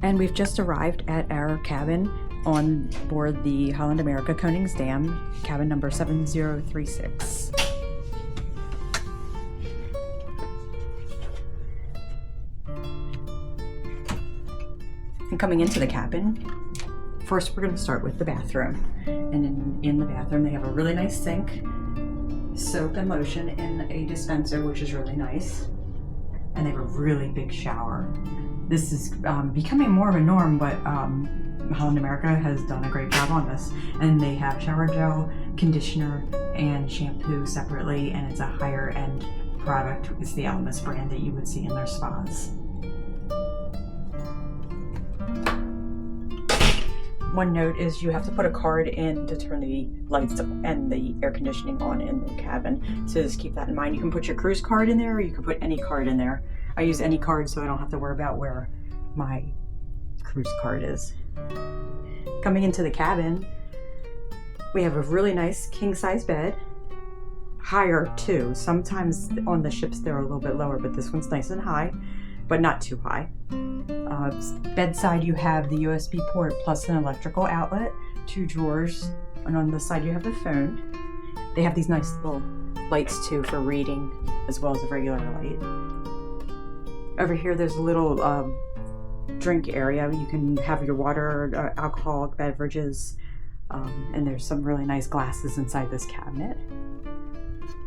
And we've just arrived at our cabin on board the Holland America Koningsdam, cabin number 7036. And coming into the cabin, first we're going to start with the bathroom. And in the bathroom they have a really nice sink, soap and lotion in a dispenser, which is really nice. And they have a really big shower. This is becoming more of a norm, but Holland America has done a great job on this. And they have shower gel, conditioner, and shampoo separately, and it's a higher end product. It's the Elements brand that you would see in their spas. One note is you have to put a card in to turn the lights and the air conditioning on in the cabin. So just keep that in mind. You can put your cruise card in there, or you can put any card in there. I use any card so I don't have to worry about where my cruise card is. Coming into the cabin, we have a really nice king-size bed. Higher too. Sometimes on the ships they're a little bit lower, but this one's nice and high, but not too high. Bedside you have the USB port plus an electrical outlet, 2 drawers, and on the side you have the phone. They have these nice little lights too for reading, as well as a regular light. Over here there's a little drink area. You can have your water, alcoholic beverages, and there's some really nice glasses inside this cabinet.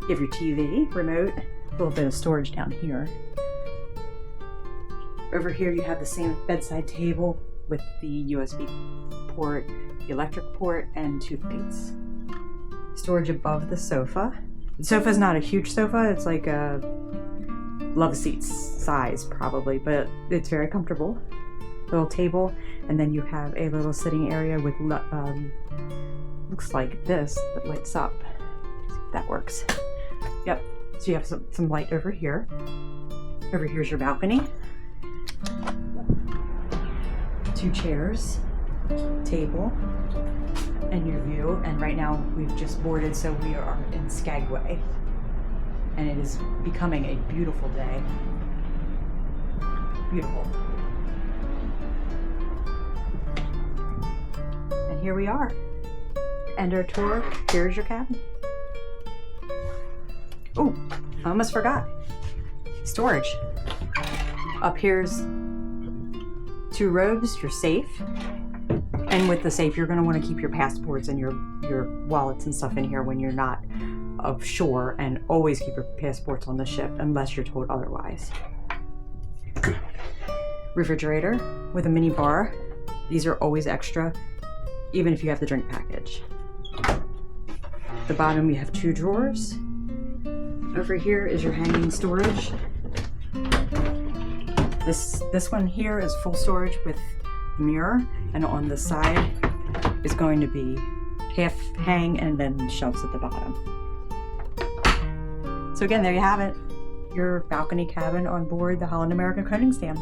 You have your TV, remote, a little bit of storage down here. Over here you have the same bedside table with the USB port, the electric port, and 2 lights. Storage above the sofa. The sofa is not a huge sofa, it's like a love seats size probably, but it's very comfortable. Little table, and then you have a little sitting area with looks like this that lights up. See if that works. Yep, so you have some light over here. Over here's your balcony. 2 chairs, table, and your view. And right now we've just boarded, so we are in Skagway, and it is becoming a beautiful day. Beautiful. And here we are. End our tour. Here's your cabin. Oh, I almost forgot. Storage. Up here's 2 robes, your safe, and with the safe you're going to want to keep your passports and your wallets and stuff in here when you're not offshore, and always keep your passports on the ship unless you're told otherwise. Refrigerator with a mini bar. These are always extra, even if you have the drink package. At the bottom you have 2 drawers. Over here is your hanging storage. This one here is full storage with mirror, and on the side is going to be half hang and then shelves at the bottom. So again, there you have it, your balcony cabin on board the Holland America Koningsdam.